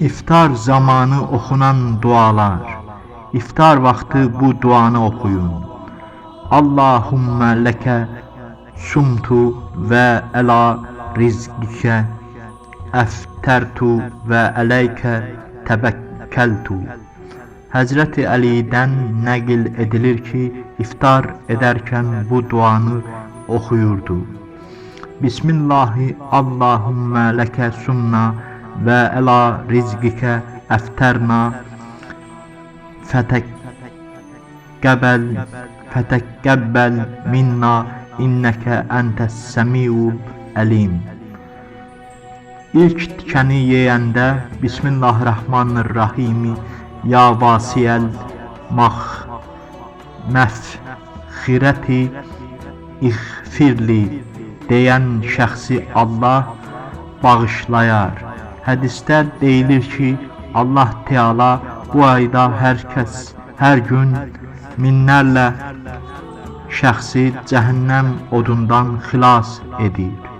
İftar zamanı okunan dualar. İftar vaxtı bu duanı okuyun. Allahümme leke sumtu ve ela rizkike eftertu ve aleyke tebekkeltu. Həzrəti Əlidən nəql edilir ki, iftar edərkən bu duanı oxuyurdu. Bismillahi Allahümme leke sumna ve ela rizkike efterna fetekkebbel minna inneke entes semiul alim. İlk tikəni yeyəndə Bismillahirrahmanirrahim ya vasiyel məğfirəti iğfirli deyən şəxsi Allah bağışlayar. Hədisdə deyilir ki, Allah Teala bu ayda hər gün minlərlə şəxsi cəhənnəm odundan xilas edir.